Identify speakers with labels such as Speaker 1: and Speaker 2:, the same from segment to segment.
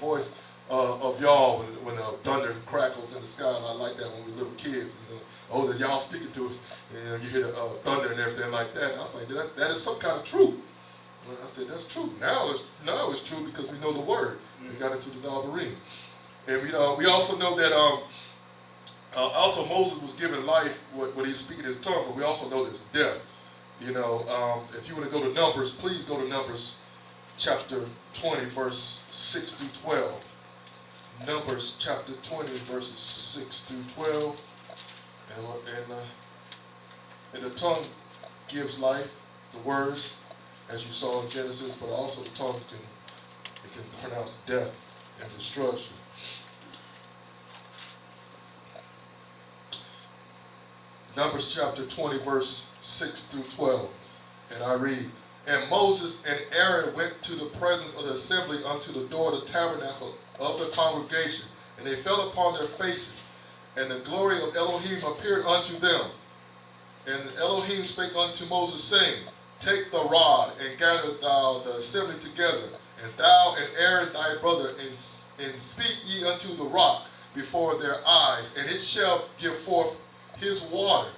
Speaker 1: voice of y'all when thunder crackles in the sky. And I like that when we were little kids. Oh, that y'all speaking to us. And you hear the thunder and everything like that. And I was like, that is some kind of truth. And I said, that's true. Now it's true because we know the word. We got into the Dabarim. And we also know that also Moses was given life when he's speaking his tongue, but we also know there's death. If you want to go to Numbers, please go to Numbers chapter 20, verse 6 through 12. Numbers chapter 20, verses 6 through 12. And the tongue gives life, the words, as you saw in Genesis, but also the tongue can pronounce death and destruction. Numbers chapter 20, verse 6 through 12. And I read, And Moses and Aaron went to the presence of the assembly unto the door of the tabernacle of the congregation, and they fell upon their faces, and the glory of Elohim appeared unto them. And Elohim spake unto Moses, saying, Take the rod, and gather thou the assembly together, and thou and Aaron thy brother, and speak ye unto the rock before their eyes, and it shall give forth his water.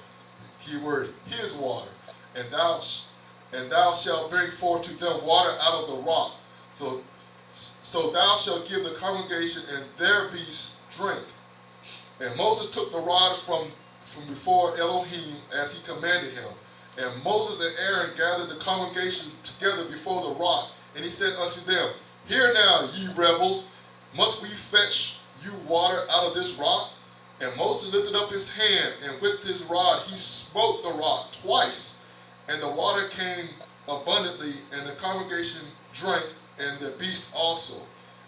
Speaker 1: Key word, his water. And thou shalt bring forth to them water out of the rock. So thou shalt give the congregation and their beasts drink. And Moses took the rod from before Elohim as he commanded him. And Moses and Aaron gathered the congregation together before the rock. And he said unto them, Hear now, ye rebels, must we fetch you water out of this rock? And Moses lifted up his hand, and with his rod he smote the rock twice. And the water came abundantly, and the congregation drank, and the beast also.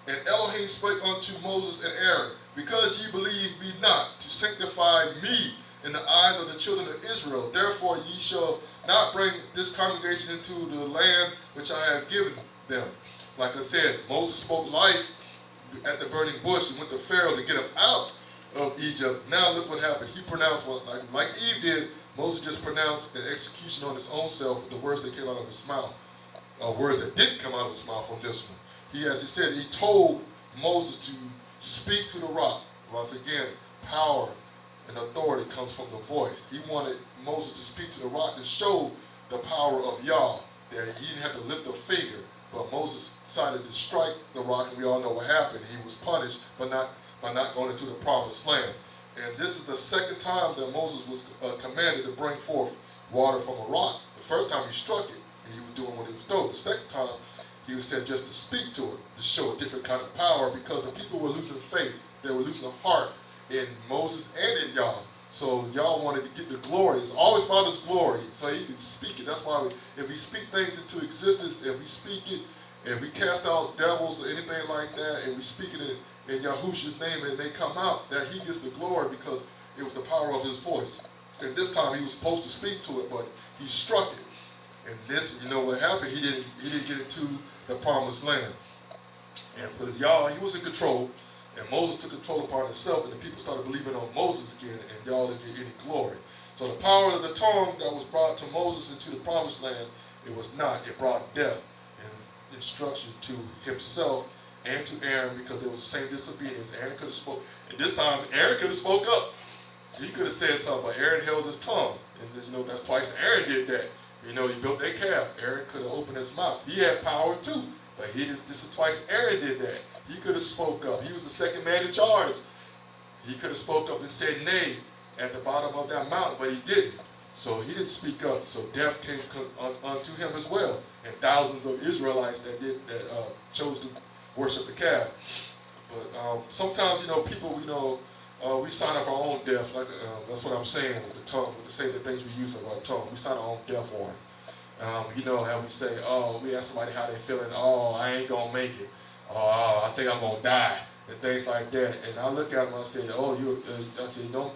Speaker 1: And Elohim spake unto Moses and Aaron, Because ye believe me not, to sanctify me in the eyes of the children of Israel, therefore ye shall not bring this congregation into the land which I have given them. Like I said, Moses spoke life at the burning bush and went to Pharaoh to get him out of Egypt. Now look what happened. He pronounced, like Eve did, Moses just pronounced an execution on his own self with the words that came out of his mouth. Words that didn't come out of his mouth from this one. As he said, he told Moses to speak to the rock. Once again, power and authority comes from the voice. He wanted Moses to speak to the rock to show the power of Yah, that he didn't have to lift a finger. But Moses decided to strike the rock, and we all know what happened. He was punished by not going into the promised land. And this is the second time that Moses was commanded to bring forth water from a rock. The first time he struck it, and he was doing what he was told. The second time, he was said just to speak to it, to show a different kind of power, because the people were losing faith. They were losing heart in Moses and in Yah. So Yah wanted to get the glory. It's always about his glory, so he can speak it. That's why if we speak things into existence, if we speak it, if we cast out devils or anything like that, and we speak it in Yahushua's name and they come out, that he gets the glory because it was the power of his voice. And this time he was supposed to speak to it, but he struck it. And this, you know what happened? He didn't get into the promised land. And because Yah, he was in control, and Moses took control upon himself, and the people started believing on Moses again, and Yah didn't get any glory. So the power of the tongue that was brought to Moses into the promised land, it was not. It brought death and destruction to himself and to Aaron, because there was the same disobedience. Aaron could have spoke, and this time Aaron could have spoke up. He could have said something, but Aaron held his tongue. And that's twice Aaron did that. He built that calf. Aaron could have opened his mouth. He had power too, but this is twice Aaron did that. He could have spoke up. He was the second man in charge. He could have spoke up and said nay at the bottom of that mountain, but he didn't. So he didn't speak up. So death came unto him as well. And thousands of Israelites that chose to worship the calf. But sometimes, people, we sign up our own death. That's what I'm saying with the tongue, with to say the things we use of our tongue. We sign our own death warrants. How we say, we ask somebody how they feeling. I ain't gonna make it. I think I'm gonna die, and things like that. And I look at them and I say, I say, don't,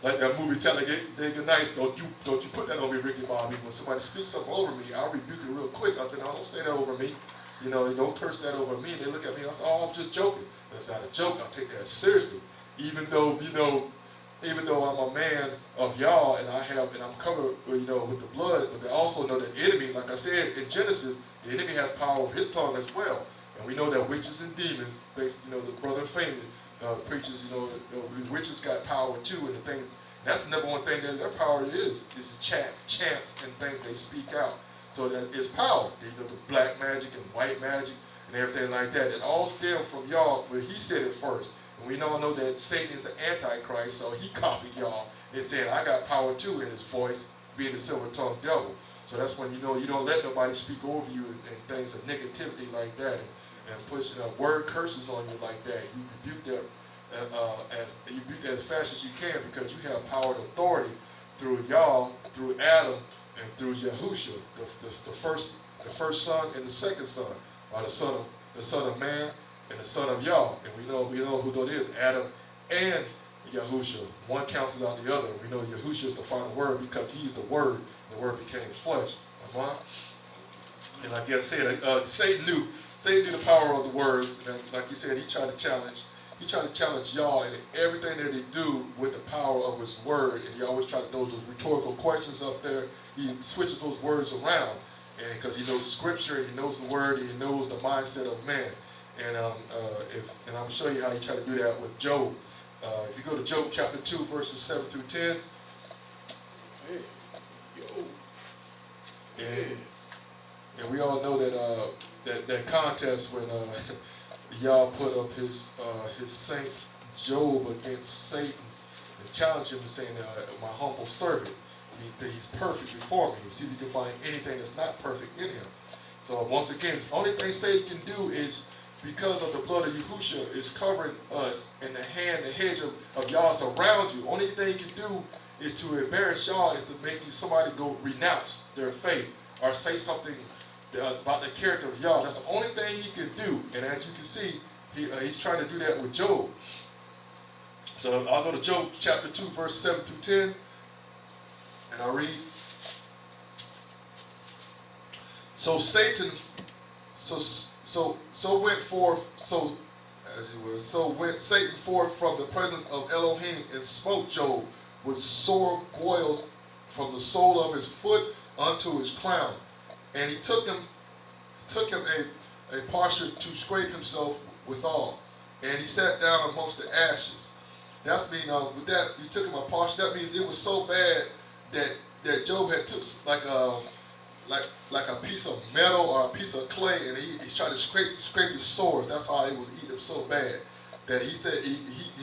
Speaker 1: like that movie Talladega Nights, don't you put that on me, Ricky Bobby. When somebody speaks something over me, I'll rebuke it real quick. I say, no, don't say that over me. Don't curse that over me. And they look at me and I say, I'm just joking. That's not a joke. I take that seriously. Even though I'm a man of Yah and I'm covered, with the blood, but they also know that the enemy, like I said in Genesis, the enemy has power over his tongue as well. And we know that witches and demons, based, the brother and family preachers, witches got power too, and the things. And that's the number one thing that their power is chants and things they speak out. So that is power. The black magic and white magic and everything like that. It all stemmed from y'all, but he said it first. And we all know that Satan is the Antichrist, so he copied y'all and said, I got power too, in his voice, being the silver-tongued devil. So that's when you don't let nobody speak over you and things of negativity like that, and push word curses on you like that. You rebuke that as fast as you can, because you have power and authority through y'all, through Adam, and through Yahusha, the first son and the second son, are the son of man and the son of Yah. And we know who that is, Adam and Yahusha. One cancels out the other. We know Yahusha is the final word because he's the word. The word became flesh. And like I said, Satan knew the power of the words. And like you said, he tried to challenge y'all in everything that he do with the power of his word. And he always try to throw those rhetorical questions up there. He switches those words around, and because he knows scripture, and he knows the word, and he knows the mindset of man. And I'm gonna show you how he tried to do that with Job. If you go to Job chapter 2, verses 7 through 10. Hey, yo. And we all know that contest when Yah put up his saint Job against Satan and challenged him, saying, my humble servant, he's perfect before me. See if you can find anything that's not perfect in him. So once again, the only thing Satan can do is, because of the blood of Yahusha is covering us, and the hedge of Yah's around you. Only thing he can do is to embarrass y'all, is to make somebody go renounce their faith or say something about the character of Yah. That's the only thing he can do. And as you can see, he's trying to do that with Job. So I'll go to Job chapter 2, verse 7 through 10, and I'll read. So Satan, so went forth, so went Satan forth from the presence of Elohim and smote Job with sore boils from the sole of his foot unto his crown. And he took him a potsherd to scrape himself withal. And he sat down amongst the ashes. That's mean with that he took him a potsherd. That means it was so bad that Job had took like a piece of metal or a piece of clay, and he's trying to scrape his sores. That's how he was eating him so bad that he said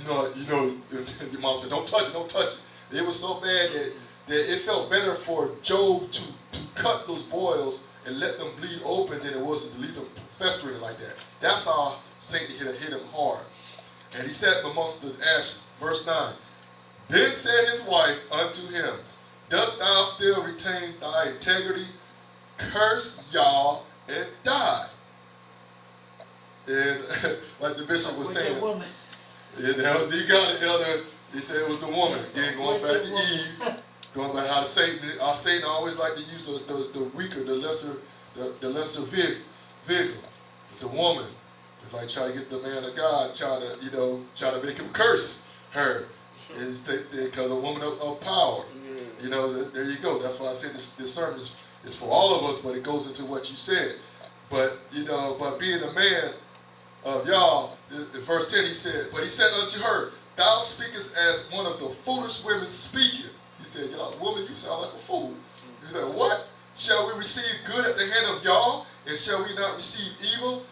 Speaker 1: your mom said, don't touch it. It was so bad that it felt better for Job to cut those boils and let them bleed open than it was to leave them festering like that. That's how Satan hit him hard. And he sat amongst the ashes. Verse 9. Then said his wife unto him, dost thou still retain thy integrity? Curse Yah and die. And like the bishop was saying, you got it, elder. He said it was the woman. Again, going back to Eve, going back how Satan always like to use the weaker, the lesser vehicle, the woman. It's like try to get the man of God, try to make him curse her, because a woman of power. There you go. That's why I said this sermon is for all of us, but it goes into what you said. But being a man of y'all, in verse 10 he said, but he said unto her, thou speakest as one of the foolish women speaking. He said, y'all, woman, you sound like a fool. He said, what? Shall we receive good at the hand of Yah, and shall we not receive evil?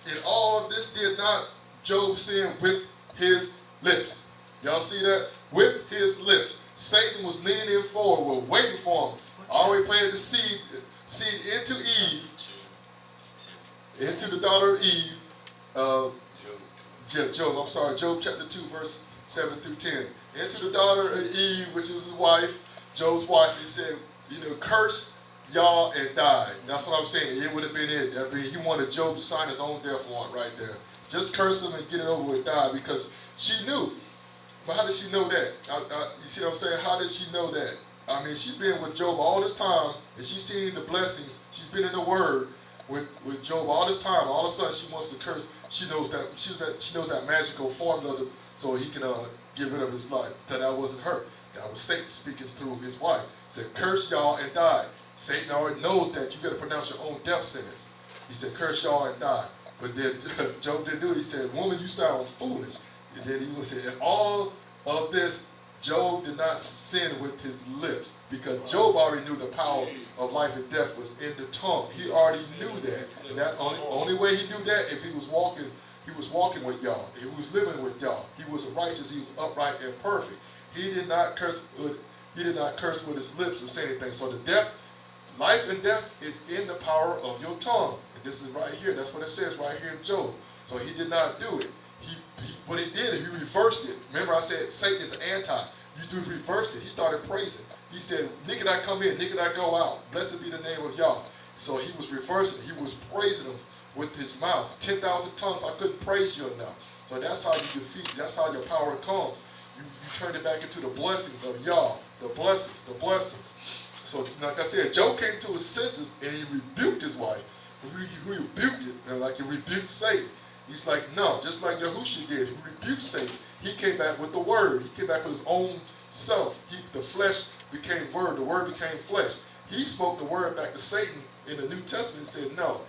Speaker 1: In all this did not Job sin with his lips. Y'all see that? With his lips. Satan was leaning forward, waiting for him. Already planted the seed into Eve, into the daughter of Eve. Job chapter 2, verse 7 through 10. Into the daughter of Eve, which is his wife, Job's wife. He said, curse Yah and die. That's what I'm saying. It would have been it. I mean, he wanted Job to sign his own death warrant right there. Just curse him and get it over with, die, because she knew. But how did she know that? You see what I'm saying? How did she know that? I mean, she's been with Job all this time, and she's seen the blessings. She's been in the Word with Job all this time. All of a sudden, she wants to curse. She knows that magical formula so he can get rid of his life. That wasn't her. That was Satan speaking through his wife. He said, curse Yah and die. Satan already knows that you got to pronounce your own death sentence. He said, curse Yah and die. But then Job didn't do it. He said, woman, you sound foolish. And then he said, and all of this, Job did not sin with his lips, because Job already knew the power of life and death was in the tongue. He already knew that. And that only way he knew that, if he was walking with Yah. He was living with Yah. He was righteous. He was upright and perfect. He did not curse with his lips or say anything. So life and death is in the power of your tongue. And this is right here. That's what it says right here in Job. So he did not do it. What he did, he reversed it. Remember I said Satan is anti. You reversed it. He started praising. He said, "Nick, I come in, Nick, I go out. Blessed be the name of Yah." So he was reversing it. He was praising him with his mouth. 10,000 tongues, I couldn't praise you enough. So that's how you defeat. That's how your power comes. You turn it back into the blessings of Yah. The blessings. So like I said, Job came to his senses and he rebuked his wife. He rebuked it, like he rebuked Satan. He's like, no, just like Yahushua did. He rebuked Satan. He came back with the word. He came back with his own self. The flesh became word. The word became flesh. He spoke the word back to Satan in the New Testament and said, no,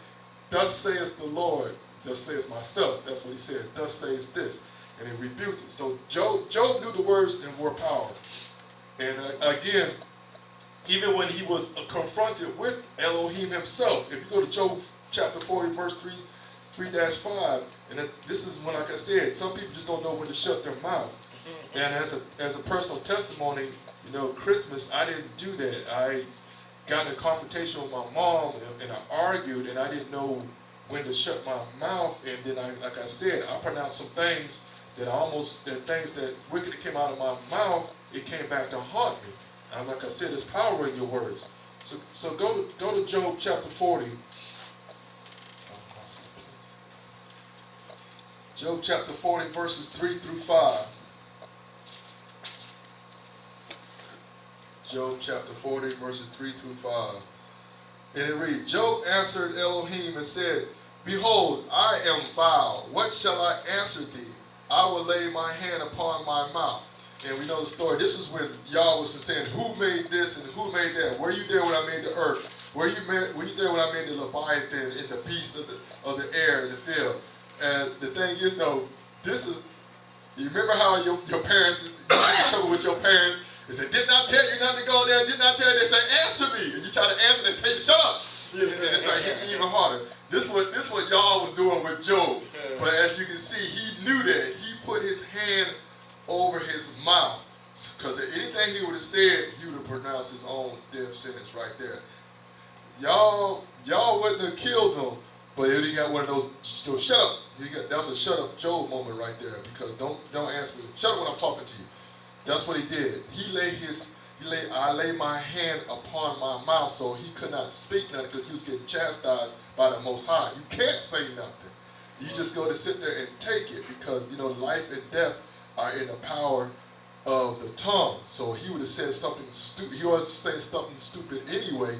Speaker 1: thus saith the Lord, thus saith myself. That's what he said. Thus saith this. And he rebuked it. So Job knew the words and were power. And again, even when he was confronted with Elohim himself, if you go to Job chapter 40, verse 3-5, and this is when, like I said, some people just don't know when to shut their mouth. And as a personal testimony, Christmas, I didn't do that. I got in a confrontation with my mom, and I argued, and I didn't know when to shut my mouth. And then, like I said, I pronounced some things that wicked came out of my mouth. It came back to haunt me. And like I said, there's power in your words. So go to Job chapter 40. Job chapter 40, verses 3-5. Job chapter 40, verses 3-5. And it reads, Job answered Elohim and said, Behold, I am vile. What shall I answer thee? I will lay my hand upon my mouth. And we know the story. This is when Yah was saying, who made this and who made that? Were you there when I made the earth? Were you there when I made the Leviathan and the beast of the air and the field? And the thing is, you remember how your parents, you get in trouble with your parents, and say, did not tell you not to go there, did not tell you, they say, answer me. And you try to answer, they tell you, shut up. And then they start hitting you even harder. This is what Yah was doing with Job. But as you can see, he knew that. He put his hand over his mouth. Because anything he would have said, he would have pronounced his own death sentence right there. Y'all wouldn't have killed him, but he got one of those shut up. That was a shut up Job moment right there, because don't answer me. Shut up when I'm talking to you. That's what he did. I lay my hand upon my mouth, so he could not speak nothing because he was getting chastised by the Most High. You can't say nothing. You just go to sit there and take it, because life and death are in the power of the tongue. So he would have said something stupid. He always saying something stupid anyway,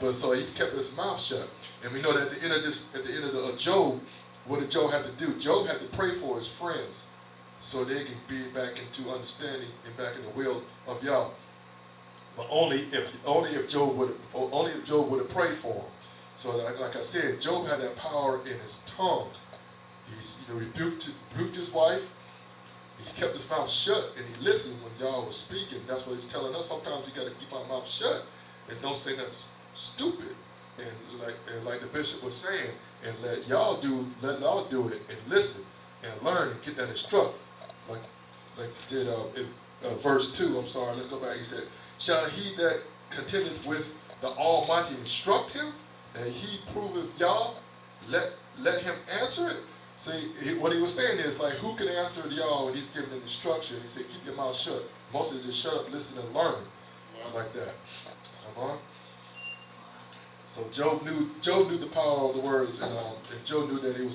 Speaker 1: but so he kept his mouth shut. And we know that at the end of Job, what did Job have to do? Job had to pray for his friends so they can be back into understanding and back in the will of Yah. But only if Job would have prayed for him. So like I said, Job had that power in his tongue. He's rebuked his wife. He kept his mouth shut and he listened when Yah was speaking. That's what he's telling us. Sometimes you got to keep our mouth shut and don't say nothing stupid. And like the bishop was saying, and let Yah do it and listen and learn and get that instruct. Like he said in verse 2. I'm sorry. Let's go back. He said, shall he that contendeth with the Almighty instruct him, and he proveth Yah, let him answer it? See, what he was saying is, like, who can answer Yah when he's giving an instruction? He said, keep your mouth shut. Mostly just shut up, listen, and learn. Like that. Come on. So Job knew the power of the words, and Job knew that he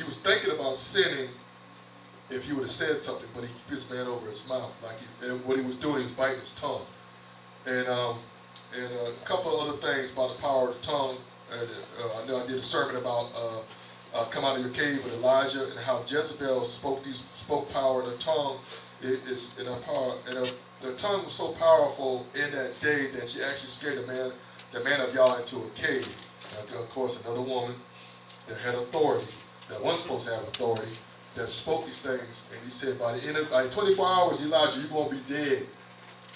Speaker 1: was thinking about sinning if he would have said something, but he kept his man over his mouth. What he was doing, he was biting his tongue. And a couple of other things about the power of the tongue. I know I did a sermon about come out of your cave with Elijah, and how Jezebel spoke power in the tongue. The tongue was so powerful in that day that she actually scared the man of Yah into a cave. Of course, another woman. that had authority, that wasn't supposed to have authority, that spoke these things. And he said, by the end of 24 hours, Elijah, you're going to be dead.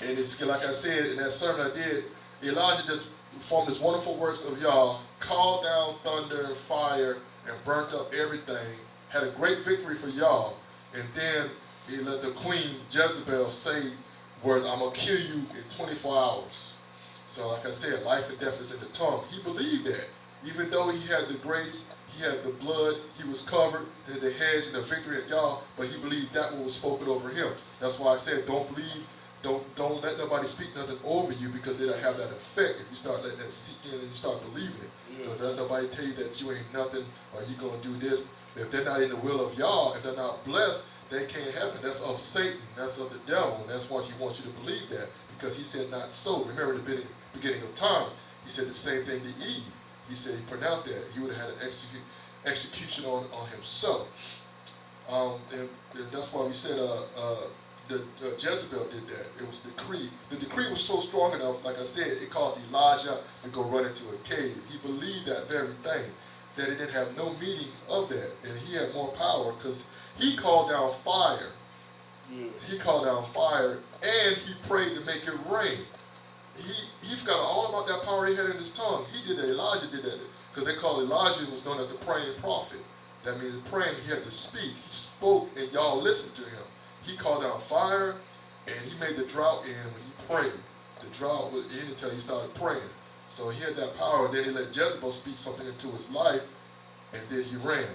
Speaker 1: And it's like I said in that sermon I did, Elijah just performed this wonderful works of Yah, called down thunder and fire and burnt up everything, had a great victory for Yah, and then he let the queen Jezebel say words, I'm going to kill you in 24 hours. So like I said, life and death is in the tongue. He believed that. Even though he had the grace, he had the blood, he was covered, he had the hedge and the victory at Yah, but he believed that what was spoken over him. That's why I said don't let nobody speak nothing over you, because it'll have that effect if you start letting that seep in and you start believing it. Yes. So let nobody tell you that you ain't nothing or you going to do this. If they're not in the will of Yah, if they're not blessed, they can't have it. That's of Satan. That's of the devil. And that's why he wants you to believe that, because he said not so. Remember in the beginning of time, he said the same thing to Eve. He said he pronounced that. He would have had an execution on himself. And that's why we said Jezebel did that. It was decree. The decree was so strong enough, like I said, it caused Elijah to go run into a cave. He believed that very thing, that it didn't have no meaning of that. And he had more power because he called down fire. Yes. He called down fire, and he prayed to make it rain. He forgot all about that power he had in his tongue. He did that. Elijah did that. Because they called Elijah, who was known as the praying prophet. That means praying, he had to speak. He spoke, and y'all listened to him. He called down fire, and he made the drought end when he prayed. The drought was in until he started praying. So he had that power. Then he let Jezebel speak something into his life, and then he ran.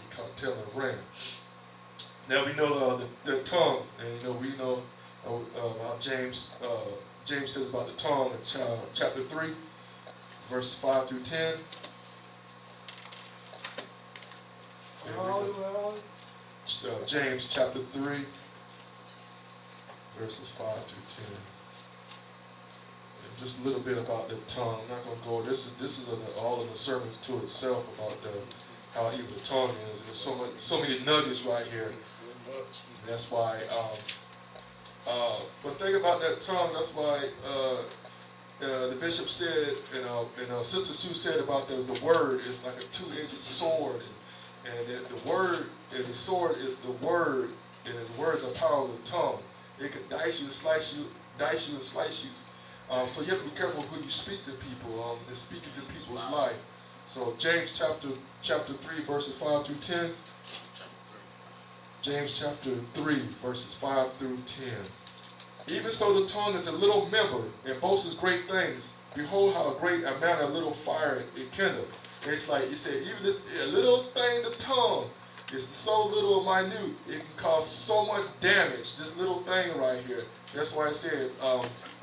Speaker 1: He caught tail and ran. Now we know the tongue, and we know about James. James says about the tongue in chapter 3, verses 5 through 10. James chapter 3, verses 5 through 10. And just a little bit about the tongue. I'm not going to go. This is all of the sermons to itself about how evil the tongue is. And there's so many nuggets right here. And that's why. But think about that tongue. That's why the bishop said, and Sister Sue said about the word is like a two-edged sword, and the word and the sword is the word, and his words are power of the tongue. It can dice you and slice you, and slice you. So you have to be careful who you speak to people. And speaking to people's life. So James chapter 3 verses 5 through 10. James chapter 3 verses 5 through 10. Even so the tongue is a little member, and boasts great things. Behold how great a matter a little fire it kindle. And it's like, you say, even this a little thing, the tongue, is so little and minute, it can cause so much damage, this little thing right here. That's why I said,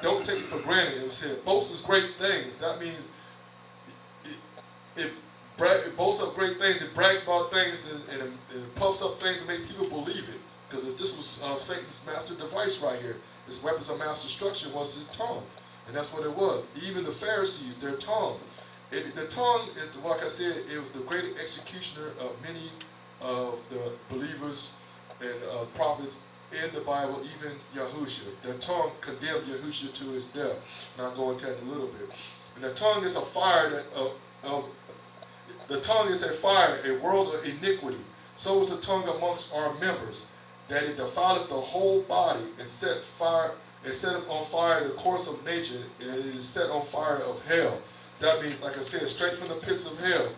Speaker 1: don't take it for granted. It said, boasts great things. That means it boasts up great things, it brags about things, and it puffs up things to make people believe it. Because this was Satan's master device right here. His weapons of mass destruction was his tongue. And that's what it was. Even the Pharisees, their tongue. The tongue is, like I said, it was the great executioner of many of the believers and prophets in the Bible, even Yahushua. The tongue condemned Yahushua to his death. And I'll go into that in a little bit. And the tongue is a fire the tongue is a fire, a world of iniquity. So is the tongue amongst our members, that it defileth the whole body, and setteth on fire the course of nature, and it is set on fire of hell. That means, like I said, straight from the pits of hell.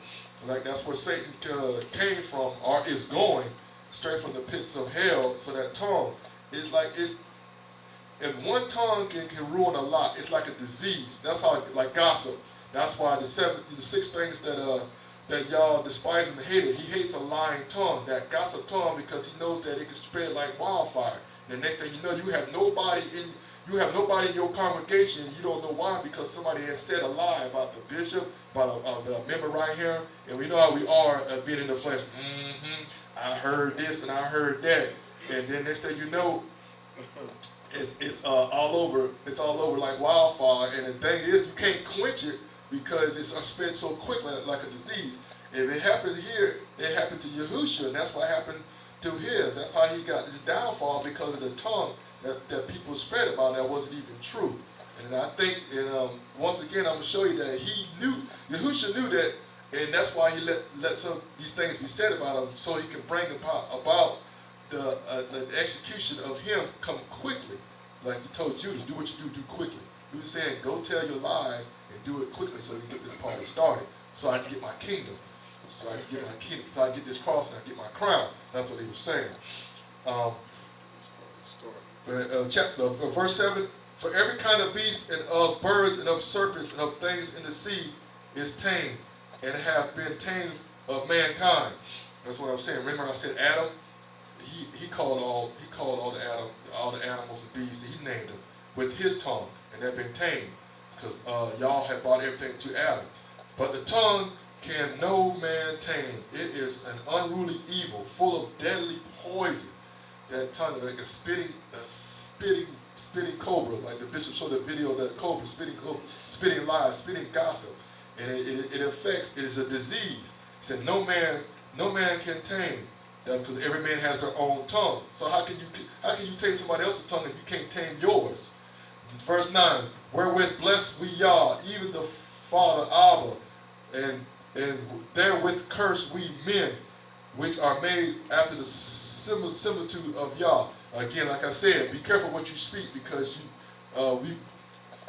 Speaker 1: Like that's where Satan came from, or is going, straight from the pits of hell. So that tongue is like, if one tongue can ruin a lot, it's like a disease. That's how, like gossip. That's why the six things that y'all despise and hate it. He hates a lying tongue, that gossip tongue, because he knows that it can spread like wildfire. And the next thing you know, you have nobody in your congregation. You don't know why, because somebody has said a lie about the bishop, about a member right here. And we know how we are being in the flesh. I heard this and I heard that. And then next thing you know, it's all over. It's all over like wildfire. And the thing is, you can't quench it, because it's spread so quickly like a disease. If it happened here, it happened to Yahushua, and that's what happened to him. That's how he got his downfall, because of the tongue that people spread about that wasn't even true. And I think, and once again, I'm going to show you that Yahushua knew that And that's why he let some these things be said about him, so he can bring about the execution of him come quickly. Like he told Judas, do what you do quickly. He was saying, go tell your lies and do it quickly so you can get this party started, so I can get my kingdom. So I can get my kingdom, so I can get this cross and I can get my crown. That's what he was saying. Verse 7, for every kind of beast and of birds and of serpents and of things in the sea is tamed and have been tamed of mankind. That's what I'm saying. Remember I said Adam? He called all the animals and beasts, he named them with his tongue, and they've been tamed because y'all have brought everything to Adam. But the tongue can no man tame. It is an unruly evil, full of deadly poison. That tongue, like a spitting cobra, like the bishop showed the video of that cobra, spitting lies, spitting gossip, and it affects. It is a disease. He said, no man can tame them because every man has their own tongue. So how can you tame somebody else's tongue if you can't tame yours? Verse 9, wherewith bless we Yah, even the Father Abba, and therewith curse we men, which are made after the similitude of Yah. Again, like I said, be careful what you speak, because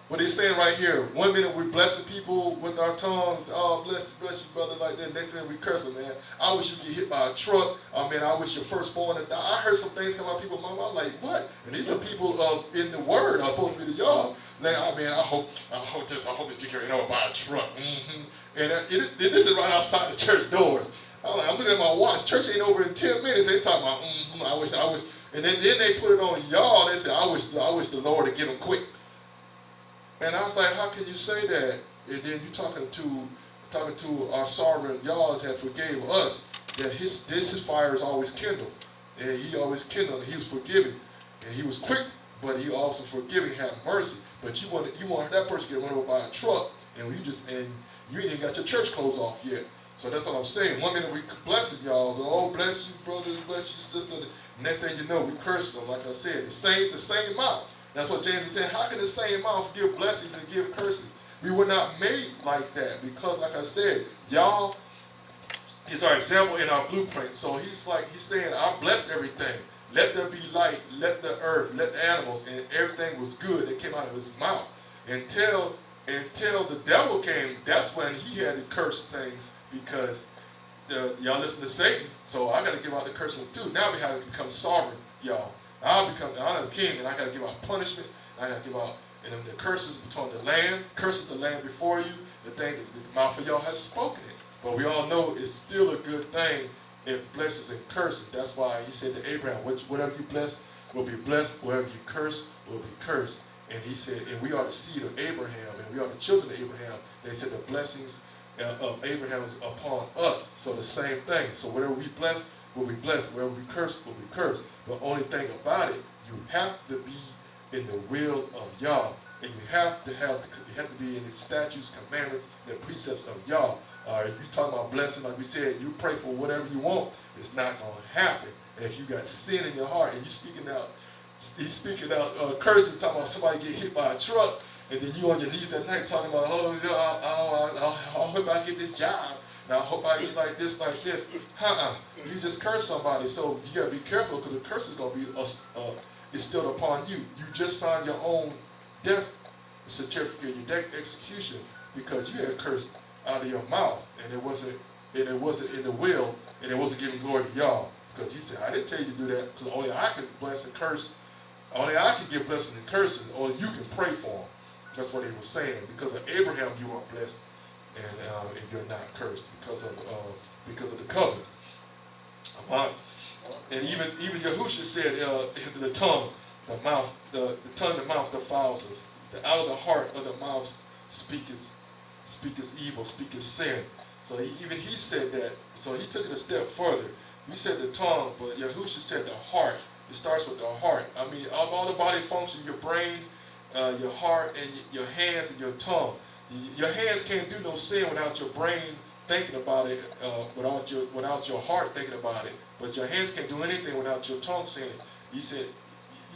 Speaker 1: what he's saying right here, one minute we're blessing people with our tongues, oh, bless you, brother, like that. Next minute we curse them, man. I wish you get hit by a truck. I mean, I wish your firstborn had died. I heard some things come out of people's mouth. I'm like, what? And these are people in the word are supposed to be the y'all. I hope that you can know about a truck. And it isn't right outside the church doors. I'm looking at my watch. Church ain't over in 10 minutes. They talking about, I wish. And then they put it on y'all. They say, I wish the Lord would get them quick. And I was like, how can you say that? And then you talking to our sovereign Yah that forgave us, that his fire is always kindled. And he always kindled, and he was forgiving. And he was quick, but he also forgiving, have mercy. But you want that person to get run over by a truck, and you ain't even got your church clothes off yet. So that's what I'm saying. One minute we blessing y'all, oh, bless you, brothers, bless you, sister. The next thing you know, we cursing them. Like I said, the same mouth. That's what James is saying. How can the same mouth give blessings and give curses? We were not made like that, because, like I said, y'all is our example in our blueprint. So he's saying, I blessed everything. Let there be light. Let the earth. Let the animals, and everything was good that came out of his mouth. Until the devil came, that's when he had to curse things, because y'all listen to Satan. So I got to give out the curses too. Now we have to become sovereign, y'all. I'm the king, and I got to give out punishment. I got to give out the curses between the land, curses the land before you, the thing that the mouth of y'all has spoken it. But we all know it's still a good thing if blessings and curses. That's why he said to Abraham, whatever you bless will be blessed, whatever you curse will be cursed. And he said, and we are the seed of Abraham, and we are the children of Abraham. They said the blessings of Abraham is upon us. So the same thing. So whatever we bless will be blessed. Wherever we curse will be cursed. The only thing about it, you have to be in the will of Yah, and you have to be in the statutes, commandments, the precepts of Yah. If you talking about blessing, like we said, you pray for whatever you want, it's not going to happen. And if you got sin in your heart and you speaking out cursing, talking about somebody get hit by a truck, and then you on your knees that night talking about, I hope I get this job. Now I hope I get like this. You just curse somebody, so you gotta be careful, because the curse is gonna be instilled upon you. You just signed your own death certificate, your death execution, because you had cursed out of your mouth, and it wasn't in the will, and it wasn't giving glory to y'all, because he said, I didn't tell you to do that, because only I can bless and curse. Only I can give blessings and curses. Only you can pray for them. That's what he was saying. Because of Abraham, you are blessed, and you're not cursed because of the covenant. And even Yahushua said, the tongue, the mouth defiles us. He said, out of the heart of the mouth speaketh evil, speaketh sin. So he said that. So he took it a step further. We said the tongue, but Yahushua said the heart. It starts with the heart. I mean, of all the body functions, your brain, your heart, and your hands and your tongue. Your hands can't do no sin without your brain thinking about it, without your heart thinking about it. But your hands can't do anything without your tongue saying it. He said,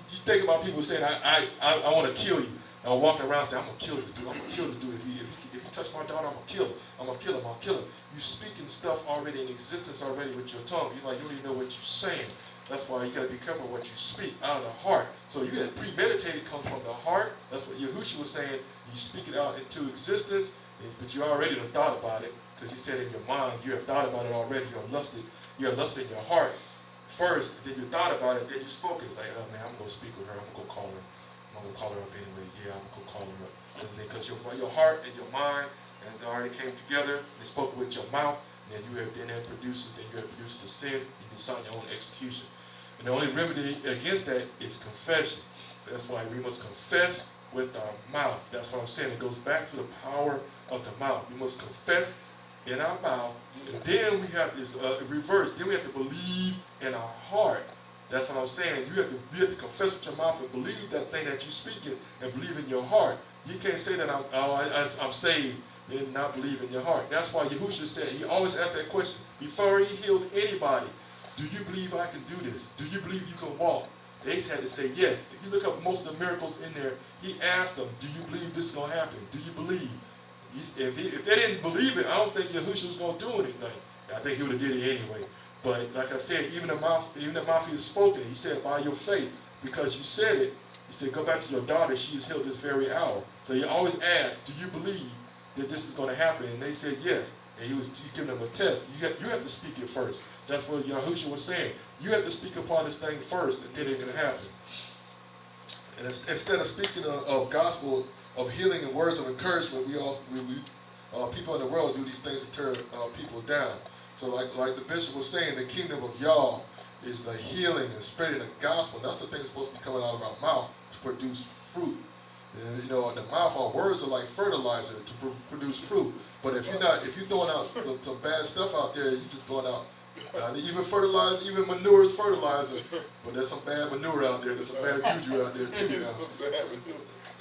Speaker 1: you think about people saying, I want to kill you. I'm walking around saying, I'm going to kill this dude. I'm going to kill this dude. If he touch my daughter, I'm going to kill him. I'm going to kill him. I'm going to kill him. You speaking stuff already in existence already with your tongue. You don't even know what you're saying. That's why you got to be careful what you speak out of the heart. So you got premeditated comes from the heart. That's what Yahushua was saying. You speak it out into existence, but you already have thought about it, because he said in your mind, you have thought about it already. You have lusted in your heart first, then you thought about it, then you spoke it. It's like, oh man, I'm going to speak with her. I'm going to go call her. I'm going to call her up anyway. Yeah, I'm going to go call her up. Because your heart and your mind and it already came together, and spoke with your mouth, and then it produces the sin, you can sign your own execution. And the only remedy against that is confession. That's why we must confess with our mouth. That's what I'm saying. It goes back to the power of the mouth. We must confess in our mouth, and then we have this reverse. Then we have to believe in our heart. That's what I'm saying. You have to confess with your mouth and believe that thing that you're speaking, and believe in your heart. You can't say that I'm saved and not believe in your heart. That's why Yahushua said, he always asked that question before he healed anybody. Do you believe I can do this? Do you believe you can walk? They had to say yes. If you look up most of the miracles in there, he asked them, do you believe this is going to happen? Do you believe? If they didn't believe it, I don't think Yahushua was going to do anything. I think he would have did it anyway. But like I said, even the mouth he has spoken, he said, by your faith, because you said it, he said, go back to your daughter, she is healed this very hour. So he always asked, do you believe that this is going to happen? And they said yes. And he giving them a test. You have to speak it first. That's what Yahushua was saying. You have to speak upon this thing first, and then it's going to happen. And instead of speaking of gospel, of healing and words of encouragement, people in the world do these things to tear people down. So like the bishop was saying, the kingdom of Yah is the healing and spreading the gospel. And that's the thing that's supposed to be coming out of our mouth to produce fruit. And, in the mouth, our words are like fertilizer to produce fruit. But if you're throwing out some bad stuff out there, you're just throwing out even fertilizer, even manure is fertilizer. But there's some bad manure out there. There's some bad juju out there too now.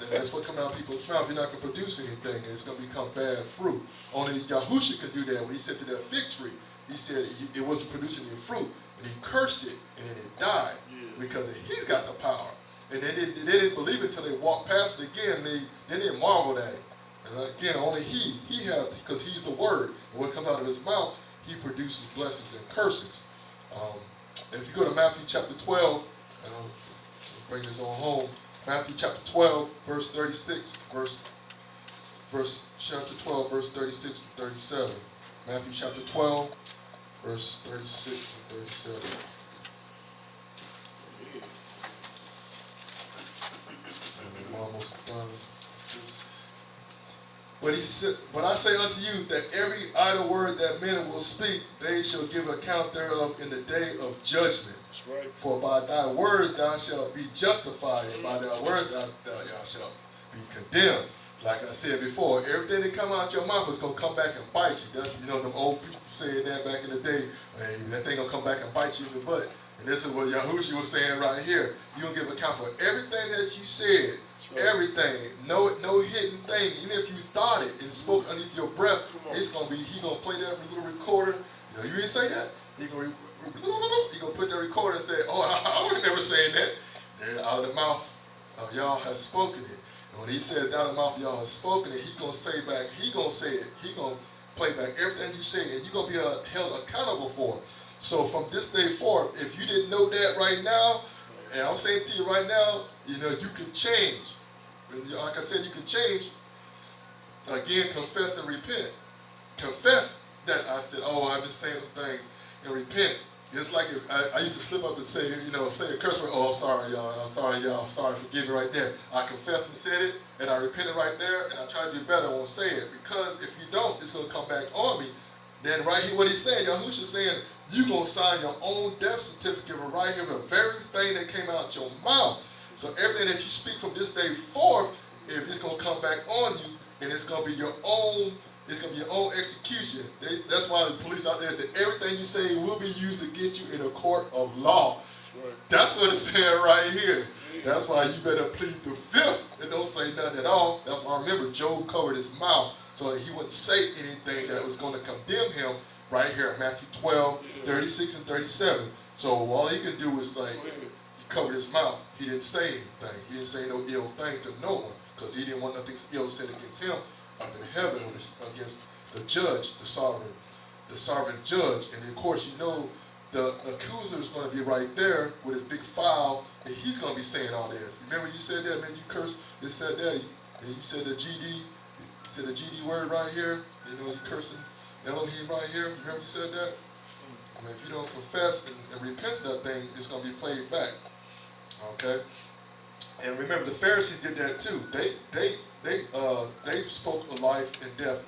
Speaker 1: And that's what comes out of people's mouth. You're not going to produce anything, and it's going to become bad fruit. Only Yahushua could do that. When he said to that fig tree, he said it wasn't producing any fruit, and he cursed it, and then it died because he's got the power. And they didn't believe it until they walked past it again. They didn't marvel at it. And again, only he has, because he's the word. And what comes out of his mouth, he produces blessings and curses. If you go to Matthew chapter 12, and I'll bring this on home. Matthew chapter 12, verse 36, chapter 12, verse 36 and 37. Matthew chapter 12, verse 36 and 37. And I'm almost done. But he said, but I say unto you that every idle word that men will speak, they shall give account thereof in the day of judgment. That's right. For by thy words thou shalt be justified, and by thy words thou shalt be condemned. Like I said before, everything that come out your mouth is going to come back and bite you. That's, them old people saying that back in the day. Hey, that thing going to come back and bite you in the butt. And this is what Yahushua was saying right here. You're going to give account for everything that you said. Right. Everything. No hidden thing. Even if you thought it and spoke underneath your breath, he's going to play that little recorder. You didn't say that? He's going to put that recorder and say, oh, I would have never said that. And out of the mouth of Yah has spoken it. And when he said out of the mouth of Yah has spoken it, he's going to say back, he's going to say it. He's going to play back everything you say, and you're going to be held accountable for it. So from this day forth, if you didn't know that right now, and I'm saying to you right now, you can change. And like I said, you can change. Again, confess and repent. Confess that I said, oh, I've been saying things, and repent. It's like if I used to slip up and say, say a curse word. Oh, I'm sorry, y'all. I'm sorry, y'all. I'm sorry. Forgive me right there. I confessed and said it, and I repented right there, and I try to do better. I won't say it, because if you don't, it's going to come back on me. Then right here, what he's saying, Yahushua's saying, you're going to sign your own death certificate right here with the very thing that came out your mouth. So everything that you speak from this day forth, if it's going to come back on you, and it's going to be your own. It's going to be your own execution. That's why the police out there say everything you say will be used against you in a court of law. Right. That's what it's saying right here. Yeah. That's why you better plead the fifth and don't say nothing at all. That's why I remember Job covered his mouth so he wouldn't say anything that was going to condemn him right here in Matthew 12, 36 and 37. So all he could do was he covered his mouth. He didn't say anything. He didn't say no ill thing to no one. because he didn't want nothing ill said against him up in heaven when it's against the judge, the sovereign judge. And of course, you know, the accuser is going to be right there with his big file, and he's going to be saying all this. Remember you said that, man, you cursed, it said that, and you said the GD, you said the GD word right here, you know, you cursing Elohim right here. Remember you said that? Well, if you don't confess and repent of that thing, it's going to be played back. Okay? And remember, the Pharisees did that too. They spoke of life and death.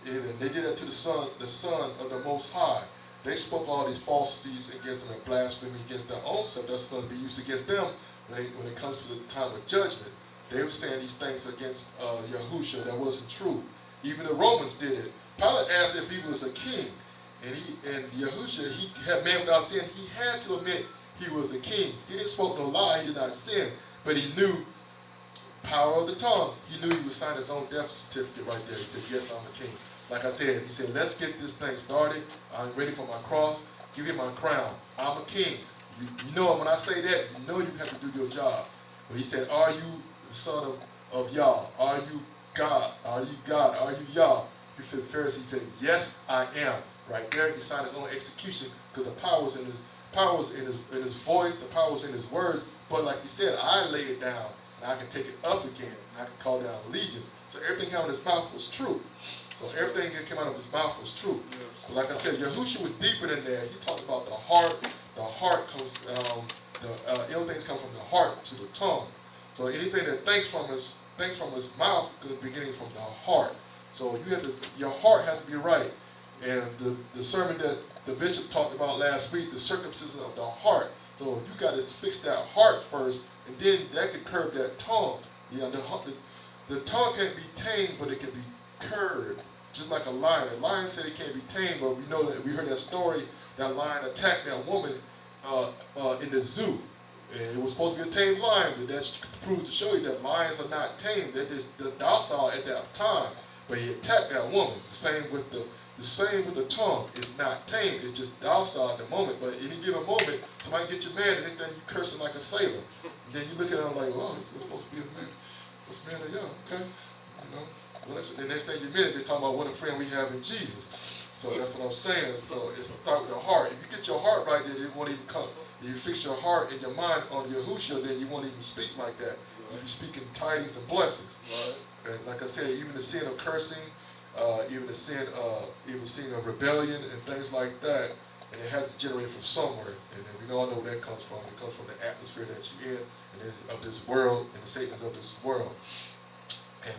Speaker 1: And they did that to the Son of the Most High. They spoke all these falsities against them and blasphemy against their own self. That's going to be used against them when it comes to the time of judgment. They were saying these things against Yahushua that wasn't true. Even the Romans did it. Pilate asked if he was a king, and Yahushua, he had man without sin. He had to admit he was a king. He didn't spoke no lie. He did not sin, but he knew power of the tongue. He knew he would sign his own death certificate right there. He said, "Yes, I'm a king." Like I said, he said, "Let's get this thing started. I'm ready for my cross. Give me my crown. I'm a king." You know, when I say that, you know you have to do your job. But he said, "Are you the son of Yah? Are you God? Are you God? Are you Yah?" The Pharisee said, "Yes, I am." Right there, he signed his own execution because the power was in his voice, the power was in his words. But like he said, I laid it down, and I can take it up again, and I can call down allegiance. So everything out of his mouth was true. So everything that came out of his mouth was true. Yes. But like I said, Yahushua was deeper than that. He talked about the heart. The heart comes, ill things come from the heart to the tongue. So anything that thinks from his mouth is beginning from the heart. So your heart has to be right. And the sermon that the bishop talked about last week, the circumcision of the heart. So if you got to fix that heart first, and then that could curb that tongue. You know, the tongue can't be tamed, but it can be curbed, just like a lion. A lion said it can't be tamed, but we know that we heard that story. That lion attacked that woman in the zoo. And it was supposed to be a tamed lion, but that proves to show you that lions are not tamed. They're just docile at that time. But he attacked that woman. The same with the tongue. It's not tamed. It's just docile at the moment. But any given moment, somebody get you mad, and next thing you cursing like a sailor. And then you look at him like, "Oh, he's supposed to be a man. What's man of y'all? Okay, you know." Well, the next thing you minute, they're talking about what a friend we have in Jesus. So that's what I'm saying. So it's start with the heart. If you get your heart right, then it won't even come. If you fix your heart and your mind on Yahushua, then you won't even speak like that. Right. You'll be speaking tidings and blessings. Right. And like I said, even the sin of cursing, even the sin of rebellion and things like that, and it has to generate from somewhere. And we all know where that comes from. It comes from the atmosphere that you're in, and of this world, and the Satan's of this world. And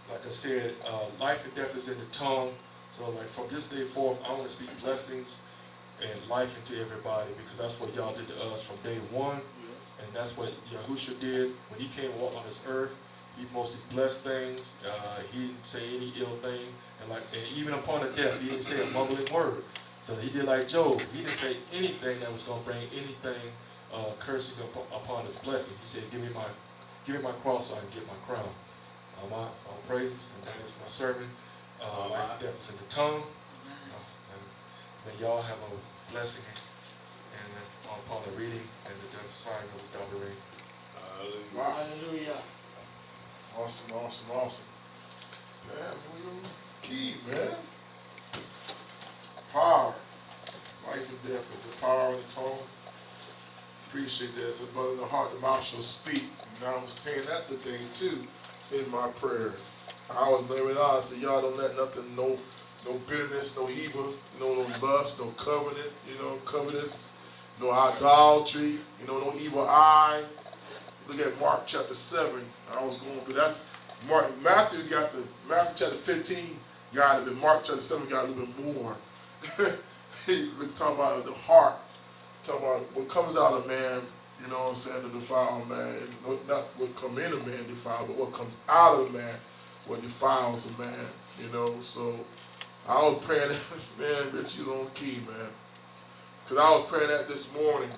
Speaker 1: like I said, life and death is in the tongue. So like from this day forth, I want to speak blessings and life into everybody, because that's what y'all did to us from day one. Yes. And that's what Yahushua did when he came and walked on this earth. He mostly blessed things. He didn't say any ill thing. And even upon the death, he didn't say a mumbling word. So he did like Job. He didn't say anything that was going to bring anything cursing upon his blessing. He said, give me my cross so I can get my crown. All praises, and that is my sermon. Life and death is in the tongue. And may y'all have a blessing and upon the reading and the death sign of the Désiré.
Speaker 2: Hallelujah.
Speaker 3: Awesome. Damn, we key, man. Power. Life and death is the power of the tongue. Appreciate that. It's above the heart, the mouth shall speak. And I was saying that today too in my prayers. I always live it out. I said, y'all don't let nothing, no bitterness, no evils, no lust, no covetous, no idolatry, no evil eye. Look at Mark chapter 7. I was going through that. Matthew chapter 15 got it, but Mark chapter 7 got a little bit more. He talking about the heart, talking about what comes out of man, to defile man. Not what come in a man defile, but what comes out of a man, what defiles a man, So I was praying that, man, Rich, you on key, man. Because I was praying that this morning.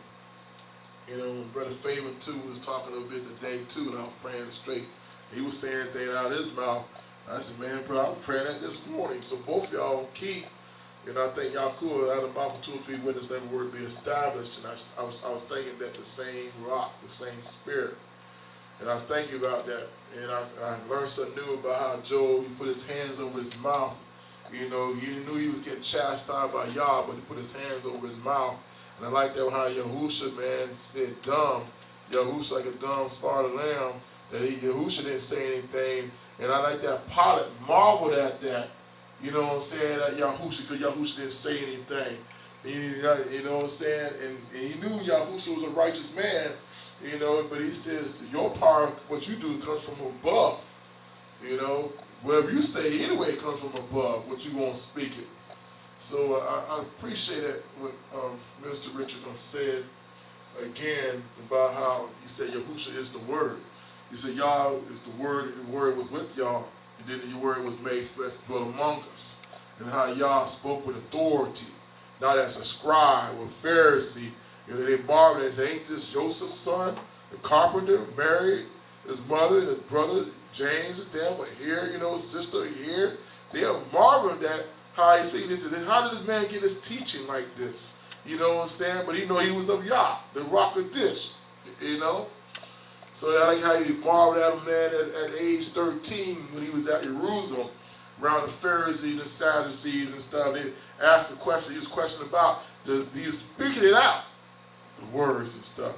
Speaker 3: Brother Fabian too was talking a little bit today too, and I was praying it straight. He was saying things out of his mouth. I said, man, bro, I was praying that this morning. So both of y'all key. I think y'all cool out of the mouth of 2 or 3 witnesses, let the word be established. And I was thinking that the same rock, the same spirit, And I thank you about that. And I learned something new about how Job, he put his hands over his mouth. You know, he knew he was getting chastised by Yah, but he put his hands over his mouth. And I like that how Yahusha, man, said dumb. Yahusha like a dumb slaughtered lamb. That Yahusha didn't say anything. And I like that Pilate marveled at that. You know what I'm saying? That Yahusha, because Yahusha didn't say anything. You know what I'm saying? And he knew Yahusha was a righteous man. You know, but he says, your power, what you do, comes from above. You know, whatever you say anyway comes from above, what you won't speak it. So I appreciate that what Minister Richard said again about how he said Yahusha is the Word. He said Yah is the Word was with y'all, and then the Word was made flesh and dwelt among us. And how Yah spoke with authority, not as a scribe or Pharisee. You know, they marveled and said, ain't this Joseph's son, the carpenter, married, his mother and his brother, James and them were here, you know, sister here. They are marveling at how he's speaking. They said, how did this man get his teaching like this? You know what I'm saying? But he know he was of Yah, the rock of Dish, you know. So I like how he marveled at him, man, at age 13 when he was at Jerusalem, around the Pharisees and the Sadducees and stuff. They asked a question. He was questioning about, he was speaking it out, the words and stuff.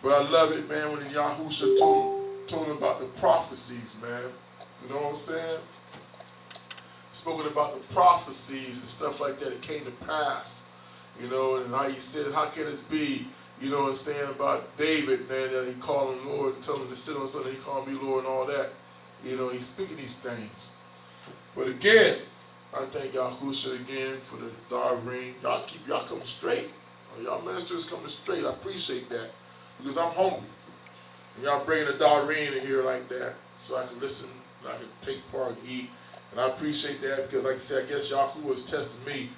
Speaker 3: But I love it, man, when Yahusha told him about the prophecies, man. You know what I'm saying? Spoken about the prophecies and stuff like that. It came to pass. You know, and how he said, how can this be? You know what I'm saying about David, man, that he called him Lord and told him to sit on something, he called me Lord and all that. You know, he's speaking these things. But again, I thank Yahusha again for the Désiré. Y'all coming straight. Y'all ministers coming straight. I appreciate that because I'm hungry. And y'all bringing the Désiré in here like that so I can listen, and I can take part and eat. And I appreciate that because, like I said, I guess Yahuwah was testing me,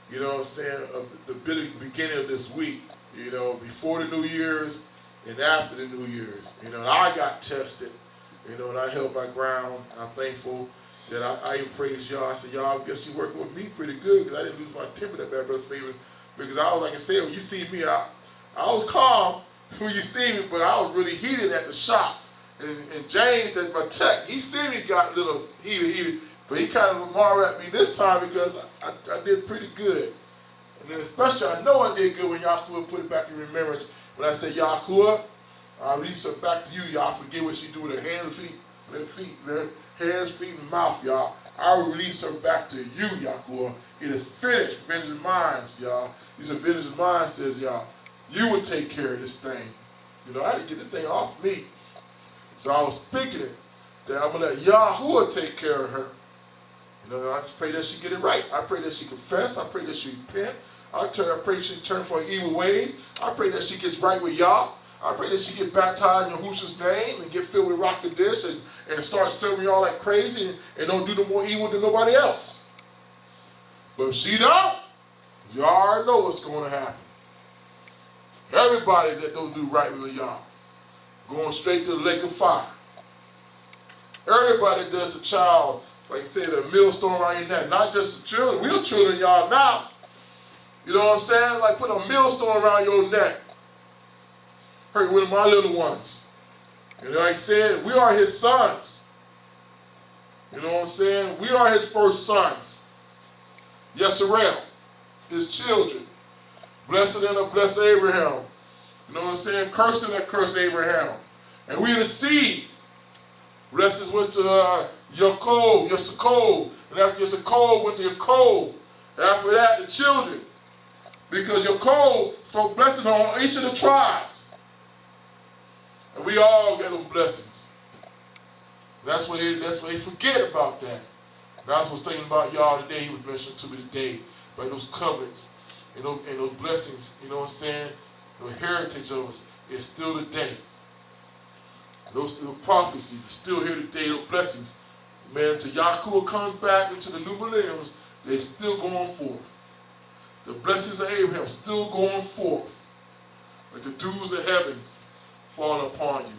Speaker 3: you know what I'm saying, of the beginning of this week, you know, before the New Year's and after the New Year's. You know, and I got tested, you know, and I held my ground. I'm thankful that I even praised y'all. I said, y'all, I guess you working with me pretty good because I didn't lose my temper that bad, Brother Favor. Because I was, like I said, when you see me, I was calm when you see me, but I was really heated at the shop. And James, that's my tech, he see me got a little heated. But he kind of marveled at me this time because I did pretty good. And then especially I know I did good when Yahuwah put it back in remembrance. When I said, Yahuwah, I release her back to you, y'all. Forget what she do with her hands, feet, and mouth, y'all. I will release her back to you, Yahuwah. It is finished. Vengeance mine, y'all. He said, vengeance mine, says y'all. You will take care of this thing. You know, I had to get this thing off me. So I was speaking it, that I'm going to let Yahuwah take care of her. You know, I just pray that she get it right. I pray that she confess. I pray that she repent. I pray she turn from her evil ways. I pray that she gets right with Yah. I pray that she get baptized in Yahushua's name and get filled with rock of dish and start serving y'all like crazy and don't do no more evil than nobody else. But if she don't, you already know what's going to happen. Everybody that don't do right with Yah going straight to the lake of fire. Everybody does the child, like you say, the millstone around your neck. Not just the children. We're children, y'all, now. You know what I'm saying? Like put a millstone around your neck. Hurt one of my little ones. You know, like I said, we are his sons. You know what I'm saying? We are his first sons. Yesarel, his children. Blessed them that bless Abraham. You know what I'm saying? Curse them that curse Abraham. And we the seed. Blessings went to Yaakov, and after Yaakov went to Yaakov. After that, the children. Because Yaakov spoke blessing on each of the tribes. And we all get them blessings. That's what they forget about that. And I was thinking about y'all today. He was mentioning to me today about those covenants and those blessings, you know what I'm saying? The heritage of us is still today. Those prophecies are still here today, those blessings. Man, until Yahuwah comes back into the new millenniums, they're still going forth. The blessings of Abraham still going forth. Like the dews of heavens falling upon you.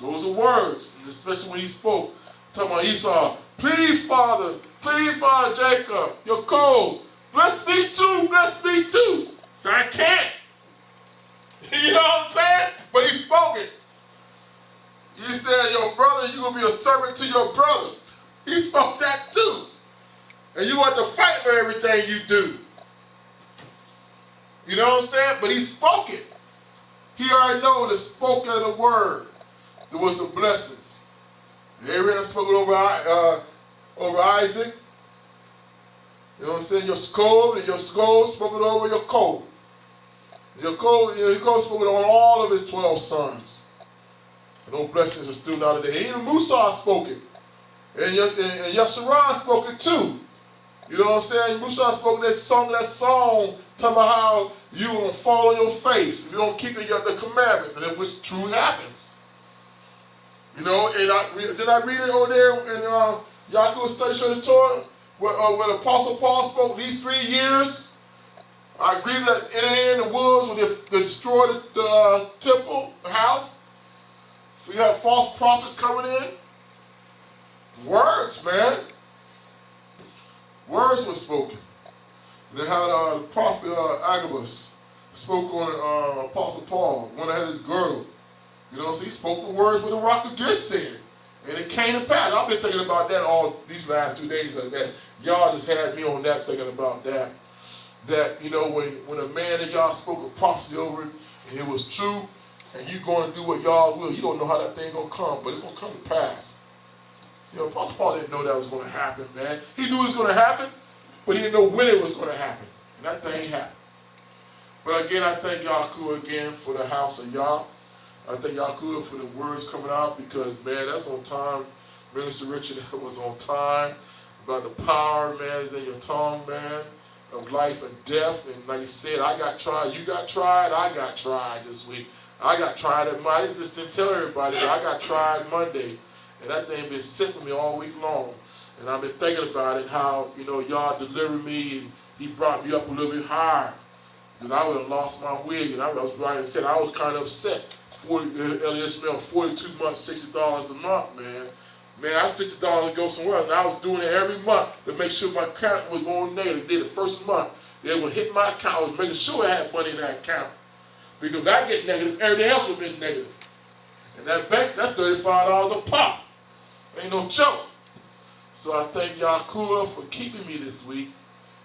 Speaker 3: Those are words, especially when he spoke. Talking about Esau, please, Father, Jacob, Yaakov, bless me too. So I can't. You know what I'm saying? But he spoke it. You said, your brother, you're going to be a servant to your brother. He spoke that too. And you want to fight for everything you do. You know what I'm saying? But he spoke it. He already know the spoken of the word. There was the blessings. Abraham spoke it over Isaac. You know what I'm saying? Your skull spoke it over your coat. Your coat spoke it on all of his 12 sons. And those blessings are still not there. Even Musa spoke it. And Yasharon spoke it too. You know what I'm saying? Musa spoke that song talking about how you will fall on your face if you don't keep the commandments, and which true happens. You know, and did I read it over there in Yaakov Study Church Torah, where the Apostle Paul spoke these 3 years? I agree that in the woods when they destroyed the temple, the house. So you have false prophets coming in. Words, man. Words were spoken. They had the prophet Agabus spoke on Apostle Paul, one that had his girdle. You know, so he spoke the words with the rock of just said. And it came to pass. I've been thinking about that all these last 2 days. That y'all just had me on that, thinking about that. That, you know, when a man that y'all spoke a prophecy over it, and it was true, and you going to do what y'all will, you don't know how that thing going to come, but it's going to come to pass. You know, Apostle Paul didn't know that was going to happen, man. He knew it was going to happen, but he didn't know when it was going to happen. And that thing happened. But again, I thank Yahuwah again for the house of Yah. I thank Yahuwah for the words coming out because, man, that's on time. Minister Richard was on time about the power, man, is in your tongue, man, of life and death. And like you said, I got tried, you got tried, I got tried this week. I got tried at Monday. I just didn't tell everybody that I got tried Monday. And that thing been sitting with me all week long. And I've been thinking about it, how, you know, y'all delivered me and he brought me up a little bit higher. Because I would have lost my wig. And I was right and said I was kind of upset. 42 months, $60 a month, man. Man, that $60 would go somewhere. And I was doing it every month to make sure my account was going negative. They did the first month. They would hit my account. I was making sure I had money in that account. Because if I get negative, everything else would have been negative. And that bank, that's $35 a pop. Ain't no joke. So I thank Yahuwah for keeping me this week.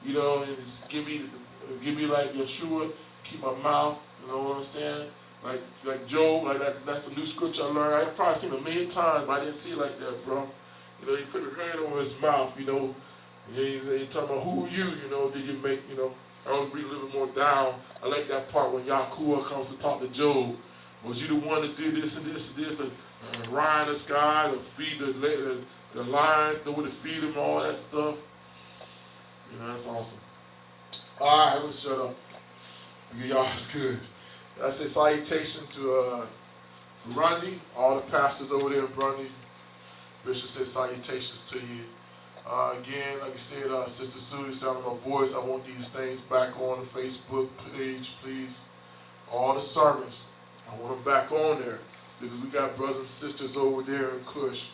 Speaker 3: You know, and just give me like Yeshua, keep my mouth, you know what I'm saying? Like Job, like that's a new scripture I learned. I've probably seen it a million times, but I didn't see it like that, bro. You know, he put a hand over his mouth, you know. And he talking about who are you, you know, did you make, you know, I always read a little bit more down. I like that part when Yahuwah comes to talk to Job. Was you the one that did this and this and this, to ride the sky, to feed the lions, know where to feed them, all that stuff? You know, that's awesome. All right, let's shut up. Y'all, it's good. I say salutation to Grundy, all the pastors over there in Grundy. Bishop says salutations to you. Again, like I said, Sister Sue, sounding my voice. I want these things back on the Facebook page, please. All the sermons, I want them back on there because we got brothers and sisters over there in Kush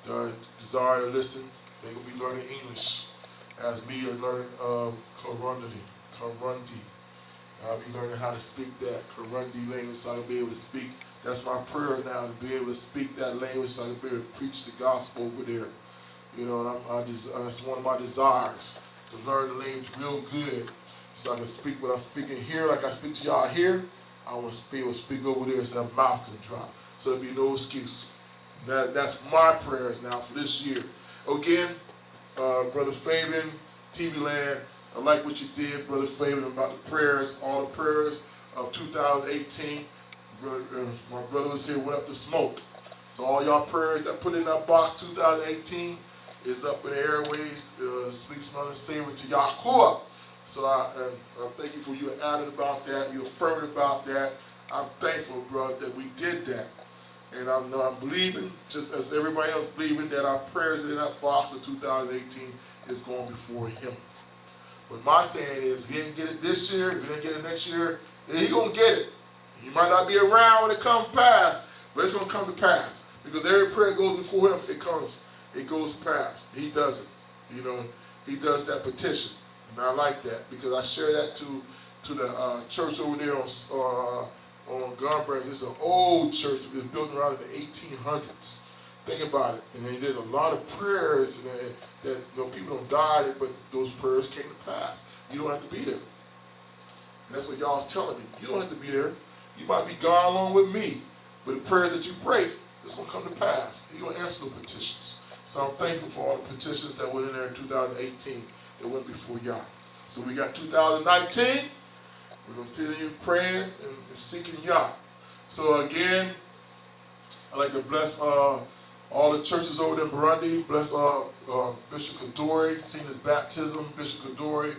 Speaker 3: that desire to listen. They're going to be learning English as me learning Karundi. I'll be learning how to speak that Karundi language so I can be able to speak. That's my prayer now, to be able to speak that language so I can be able to preach the gospel over there. You know, and that's one of my desires, to learn the language real good so I can speak what I'm speaking here like I speak to y'all here. I want to be able to speak over there so that mouth can drop. So there'll be no excuse. That's my prayers now for this year. Again, Brother Fabian, TV Land, I like what you did, Brother Fabian, about the prayers, all the prayers of 2018. My brother was here, went up to smoke. So all y'all prayers that put in that box 2018 is up in the airways, speaks smelling savor to Yahuwah. So I thank you for you added about that, you affirmed about that. I'm thankful, brother, that we did that. And I'm believing, just as everybody else believing, that our prayers in that box of 2018 is going before him. But my saying is, if he didn't get it this year, if he didn't get it next year, then he's going to get it. He might not be around when it comes past, but it's going to come to pass. Because every prayer that goes before him, it goes past. He does it. You know, he does that petition. And I like that because I share that to the church over there on gun branch. This is an old church. It was built around in the 1800s. Think about it. And then there's a lot of prayers that people don't die, but those prayers came to pass. You don't have to be there. And that's what y'all is telling me. You don't have to be there. You might be gone along with me, but the prayers that you pray, it's going to come to pass. He's going to answer the petitions. So I'm thankful for all the petitions that went in there in 2018 that went before y'all. So we got 2019. We're going to continue praying and seeking Yah. So again, I'd like to bless all the churches over there in Burundi. Bless Bishop Kadori, seen his baptism. Bishop Kadori,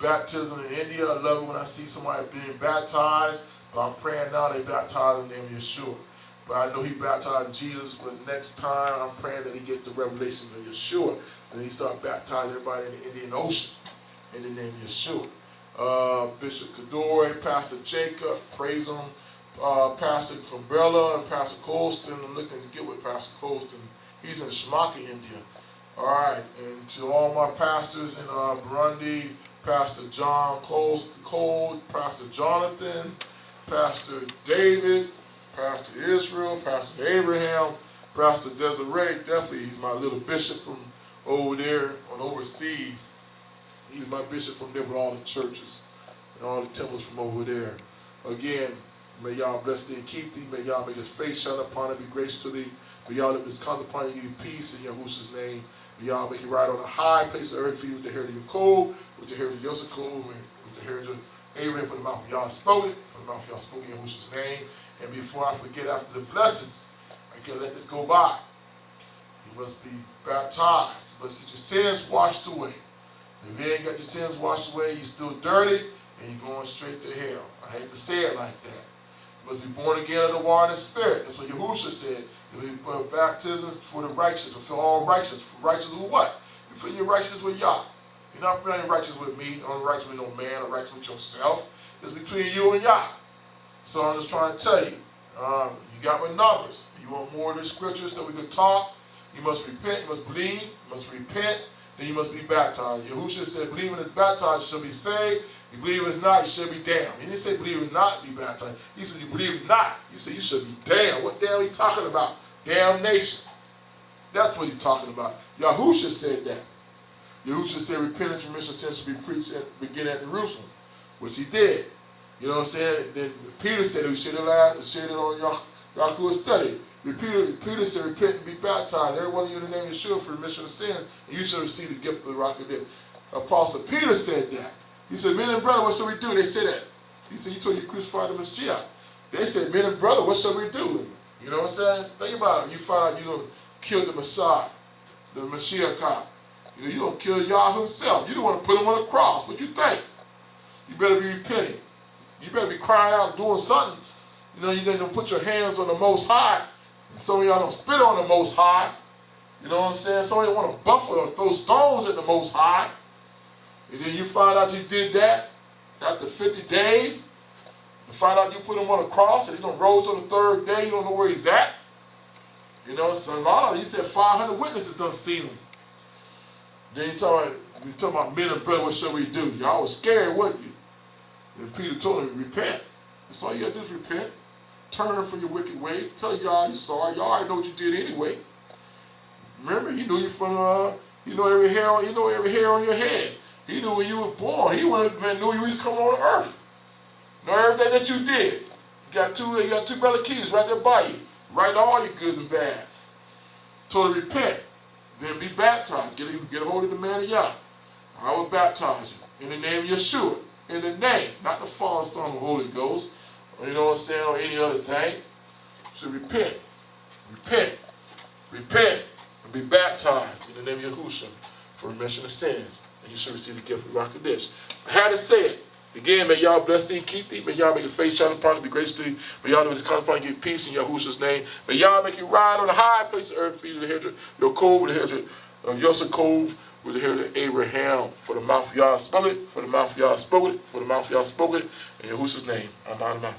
Speaker 3: baptism in India. I love it when I see somebody being baptized. But I'm praying now they baptize in the name of Yeshua. But I know he baptized Jesus, but next time I'm praying that he gets the revelation of Yeshua. And he start baptizing everybody in the Indian Ocean in the name of Yeshua. Bishop Kadori, Pastor Jacob, praise him. Pastor Cabela and Pastor Colston. I'm looking to get with Pastor Colston. He's in Shemaki, India. All right, and to all my pastors in Burundi, Pastor John Cole, Pastor Jonathan, Pastor David, Pastor Israel, Pastor Abraham, Pastor Désiré. Definitely, he's my little bishop from over there on overseas. He's my bishop from there with all the churches and all the temples from over there. Again, may y'all bless thee and keep thee. May y'all make his face shine upon thee, be gracious to thee. May y'all live his countenance upon thee, give you peace in Yahushua's name. May y'all make it right on a high place of earth for you with the heritage of Jacob, with the heritage of Yosef, with the heritage of Abraham, for the mouth of y'all spoken, for the mouth of y'all spoken in Yahushua's name. And before I forget, after the blessings, I can't let this go by. You must be baptized. You must get your sins washed away. If you ain't got your sins washed away, you're still dirty, and you're going straight to hell. I hate to say it like that. You must be born again of the water and the spirit. That's what Yahushua said. The baptism for the righteous, to fill all righteous. Righteous with what? You fill your righteous with Yah. You're not really righteous with me, not righteous with no man, or righteous with yourself. It's between you and Yah. So I'm just trying to tell you, you got my numbers. You want more of the scriptures that we could talk? You must repent, you must believe, you must repent, then you must be baptized. Yahushua said, believe in is baptized, you shall be saved. You believe it's not, you shall be damned. He didn't say believe it not, be baptized. He said you believe it not. He said you should be damned. What the hell are you talking about? Damnation. That's what he's talking about. Yahushua said that. Yahushua said repentance and remission of sins should be preached and begin at Jerusalem, which he did. You know what I'm saying? Then Peter said we should have shared it on Yahuwah's study. Peter said repent and be baptized. Every one of you in the name of Yeshua for remission of sins, and you shall receive the gift of the rock of death. Apostle Peter said that. He said, men and brother, what shall we do? They said that. He said, you told you to crucify the Messiah. They said, men and brother, what shall we do? You know what I'm saying? Think about it. You find out you don't kill the Messiah, the Messiah God. You don't kill Yah himself. You don't want to put him on the cross. What you think? You better be repenting. You better be crying out and doing something. You know, you don't put your hands on the Most High. And some of y'all don't spit on the Most High. You know what I'm saying? Some of you want to buffet or throw stones at the Most High. And then you find out you did that after 50 days. You find out you put him on the cross and he don't rose on the third day. You don't know where he's at. You know, so a lot of, he said 500 witnesses done seen him. Then you talking about men and brother, what shall we do? Y'all was scared, wasn't you? And Peter told him, repent. That's all you got to do is repent. Turn from your wicked way. Tell y'all you're sorry. Y'all already know what you did anyway. Remember, he knew you from, you know every hair on your head. He knew when you were born. He knew you was coming on earth. Know everything that you did. You got two brother keys right there by you. Write all your good and bad. Told him repent. Then be baptized. Get a hold of the man of Yah. I will baptize you in the name of Yeshua. In the name, not the Father, Son, and Holy Ghost. Or, you know what I'm saying, or any other thing. So repent. Repent. Repent. And be baptized in the name of Yahushua for remission of sins. And you should receive the gift of Rock Kadesh. I had to say it. Again, may y'all bless thee and keep thee. May y'all make your face shine upon thee, be gracious to thee. May y'all live in come upon you, give peace in Yahushua's name. May y'all make you ride on the high place of earth for you to hear your cove, with the heritage of Yosef Cove, with the heritage of Abraham. For the mouth of y'all spoke it, for the mouth of y'all spoke it, for the mouth of y'all spoke it. In Yahushua's name, I'm out of mouth.